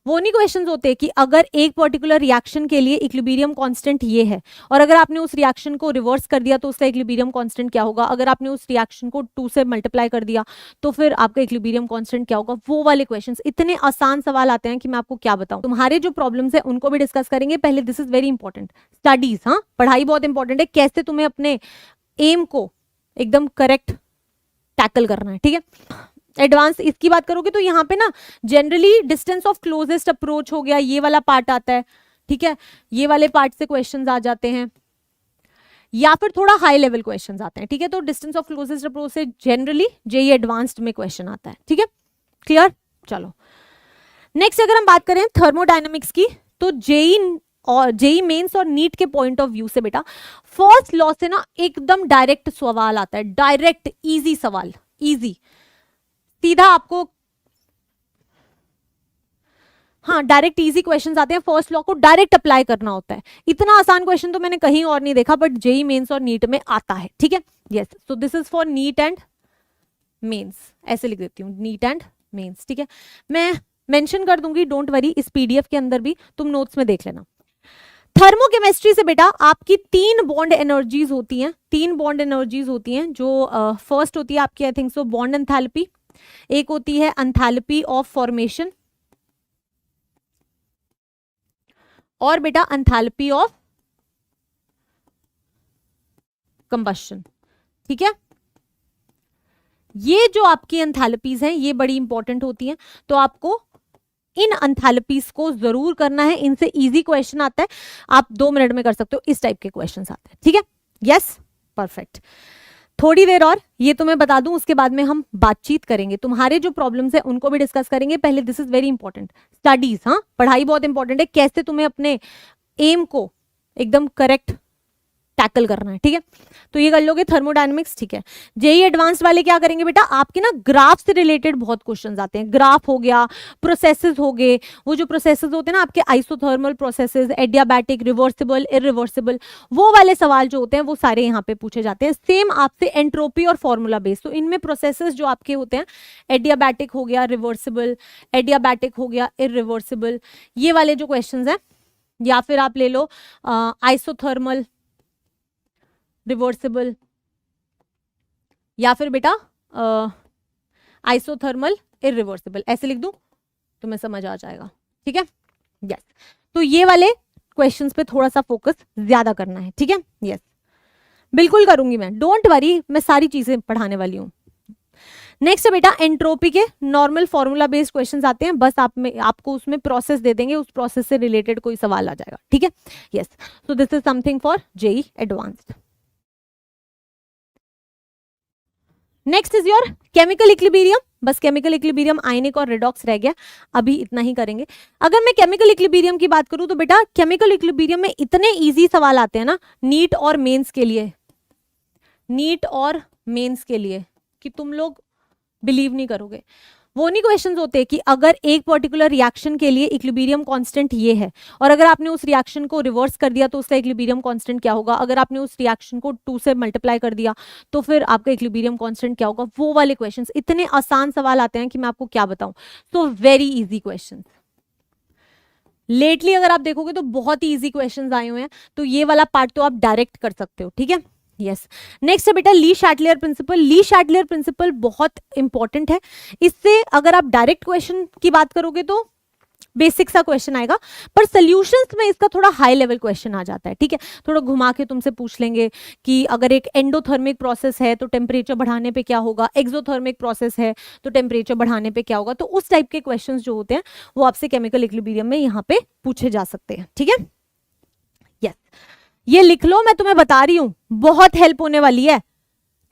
वो नहीं क्वेश्चंस होते कि अगर एक पर्टिकुलर रिएक्शन के लिए इक्विलिब्रियम कांस्टेंट ये है और अगर आपने उस रिएक्शन को रिवर्स कर दिया तो उसका इक्विलिब्रियम कांस्टेंट क्या होगा, अगर आपने उस रिएक्शन को 2 से मल्टीप्लाई कर दिया तो फिर आपका इक्विलिब्रियम कांस्टेंट क्या होगा। वो वाले क्वेश्चंस, इतने आसान सवाल आते हैं कि मैं आपको क्या बताऊं। तुम्हारे जो प्रॉब्लम्स है उनको भी डिस्कस करेंगे। पहले this is very important, studies, हाँ पढ़ाई बहुत इंपॉर्टेंट है, कैसे तुम्हें अपने एम को एकदम करेक्ट टैकल करना है, ठीक है। एडवांस इसकी बात करोगे तो यहाँ पे ना generally distance of closest approach हो गया, ये वाला पार्ट आता है, ठीक है। ये वाले पार्ट से क्वेश्चंस आ जाते हैं या फिर थोड़ा हाई लेवल क्वेश्चंस आते हैं, ठीक है। तो डिस्टेंस ऑफ क्लोजेस्ट अप्रोच से जनरली जेई एडवांस्ड में क्वेश्चन आता है, ठीक है, क्लियर। चलो नेक्स्ट अगर हम बात करें थर्मोडायनेमिक्स की, तो जेई और जेई मेंस और नीट के पॉइंट ऑफ व्यू से बेटा फर्स्ट लॉ से ना एकदम डायरेक्ट सवाल आता है, डायरेक्ट इजी सवाल, इजी सीधा आपको, हाँ डायरेक्ट इजी क्वेश्चंस आते हैं, फर्स्ट लॉ को डायरेक्ट अप्लाई करना होता है। इतना आसान क्वेश्चन तो मैंने कहीं और नहीं देखा, बट जेई मेंस और नीट में आता है, ठीक है। Yes, so this is for NEET and Mains, ऐसे लिख देती हूँ, नीट एंड मेंस, ठीक है। मैं मेंशन कर दूंगी, डोंट वरी, इस पीडीएफ के अंदर भी तुम नोट्स में देख लेना। थर्मोकेमिस्ट्री से बेटा आपकी 3 बॉन्ड एनर्जीज होती हैं, 3 बॉन्ड एनर्जीज होती हैं, जो फर्स्ट होती है आपकी I think so bond enthalpy, एक होती है एंथैल्पी ऑफ फॉर्मेशन और बेटा एंथैल्पी ऑफ कंबशन, ठीक है। ये जो आपकी एंथैल्पीज हैं ये बड़ी इंपॉर्टेंट होती हैं, तो आपको इन एंथैल्पीज को जरूर करना है, इनसे इजी क्वेश्चन आता है, आप 2 मिनट में कर सकते हो, इस टाइप के क्वेश्चन आते हैं, ठीक है। Yes, perfect. थोड़ी देर और ये तो मैं बता दूं, उसके बाद में हम बातचीत करेंगे, तुम्हारे जो प्रॉब्लम्स है उनको भी डिस्कस करेंगे। पहले this is very important, studies, हाँ पढ़ाई बहुत इंपॉर्टेंट है, कैसे तुम्हें अपने एम को एकदम करेक्ट टैकल करना है, ठीक है। तो ये कर लोगे थर्मोडायनेमिक्स, ठीक है। जेई एडवांस्ड वाले क्या करेंगे बेटा, आपके ना ग्राफ से रिलेटेड बहुत क्वेश्चंस आते हैं, ग्राफ हो गया, प्रोसेसेस हो गए, वो जो प्रोसेसेस होते हैं ना आपके isothermal processes, adiabatic, reversible, irreversible, वो वाले सवाल जो होते हैं वो सारे यहाँ पे पूछे जाते हैं। सेम आपसे एंट्रोपी और फॉर्मूला बेस, तो इनमें प्रोसेसेस जो आपके होते हैं, एडियाबैटिक हो गया, रिवर्सिबल, एडियाबैटिक हो गया, इरिवर्सिबल, ये वाले जो क्वेश्चन है, या फिर आप ले लो आइसोथर्मल, रिवर्सिबल, या फिर बेटा आइसोथर्मल, इरिवर्सिबल, ऐसे लिख दूं तो मैं समझ आ जाएगा, ठीक है। यस, तो ये वाले क्वेश्चंस पे थोड़ा सा फोकस ज्यादा करना है, ठीक है। यस, बिल्कुल करूंगी मैं, डोंट वरी, मैं सारी चीजें पढ़ाने वाली हूं। नेक्स्ट है बेटा एंट्रोपी के नॉर्मल फॉर्मूला बेस्ड क्वेश्चंस आते हैं, बस आपको उसमें प्रोसेस दे देंगे, उस प्रोसेस से रिलेटेड कोई सवाल आ जाएगा, ठीक है। Yes, so this is something for JEE Advanced. Next is your chemical equilibrium, बस केमिकल इक्विलिब्रियम, आयनिक और रिडॉक्स रह गया, अभी इतना ही करेंगे। अगर मैं केमिकल इक्विलिब्रियम की बात करूं तो बेटा केमिकल इक्विलिब्रियम में इतने इजी सवाल आते हैं ना नीट और मेंस के लिए, नीट और मेंस के लिए, कि तुम लोग बिलीव नहीं करोगे। वो नहीं क्वेश्चंस होते कि अगर एक पर्टिकुलर रिएक्शन के लिए इक्विलिब्रियम कांस्टेंट ये है और अगर आपने उस रिएक्शन को रिवर्स कर दिया तो उसका इक्विलिब्रियम कांस्टेंट क्या होगा, अगर आपने उस रिएक्शन को 2 से मल्टीप्लाई कर दिया तो फिर आपका इक्विलिब्रियम कांस्टेंट क्या होगा। वो वाले क्वेश्चंस, इतने आसान सवाल आते हैं कि मैं आपको क्या बताऊं। So very easy questions, lately अगर आप देखोगे तो बहुत ही इजी क्वेश्चंस आए हुए हैं, तो ये वाला पार्ट तो आप डायरेक्ट कर सकते हो, ठीक है। यस, नेक्स्ट है बेटा ली शैटलियर प्रिंसिपल। ली शैटलियर प्रिंसिपल बहुत इंपॉर्टेंट है, इससे अगर आप डायरेक्ट क्वेश्चन की बात करोगे तो बेसिक सा क्वेश्चन आएगा, पर सॉल्यूशंस में इसका थोड़ा हाई लेवल क्वेश्चन आ जाता है, ठीक है। थोड़ा घुमा के तुमसे पूछ लेंगे कि अगर एक एंडोथर्मिक प्रोसेस है तो टेम्परेचर बढ़ाने पे क्या होगा, एक्सोथर्मिक प्रोसेस है तो टेम्परेचर बढ़ाने पे क्या होगा, तो उस टाइप के क्वेश्चंस जो होते हैं वो आपसे केमिकल इक्विलिब्रियम में यहाँ पे पूछे जा सकते हैं, ठीक है। यस, ये लिख लो, मैं तुम्हें बता रही हूं बहुत हेल्प होने वाली है,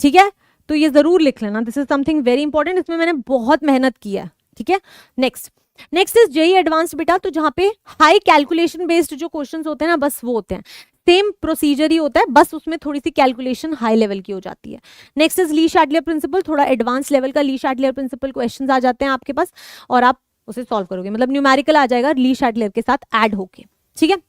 ठीक है। तो ये जरूर लिख लेना, this is something very important, इसमें मैंने बहुत मेहनत की है, ठीक है। नेक्स्ट इज जेई एडवांस्ड बेटा, तो जहां पे हाई कैलकुलेशन बेस्ड जो क्वेश्चंस होते हैं ना बस वो होते हैं, सेम प्रोसीजर ही होता है, बस उसमें थोड़ी सी कैलकुलेशन हाई लेवल की हो जाती है। नेक्स्ट इज ली शैटलियर प्रिंसिपल, थोड़ा एडवांस लेवल का ली शैटलियर प्रिंसिपल क्वेश्चंस आ जाते हैं आपके पास और आप उसे सॉल्व करोगे, मतलब न्यूमेरिकल आ जाएगा ली शैटलियर के साथ ऐड होके, ठीक है।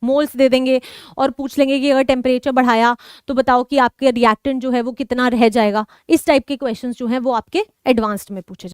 मोल्स दे देंगे और पूछ लेंगे कि अगर टेम्परेचर बढ़ाया तो बताओ कि आपके रिएक्टेंट जो है वो कितना रह जाएगा। इस टाइप के क्वेश्चंस जो हैं वो आपके एडवांस्ड में पूछे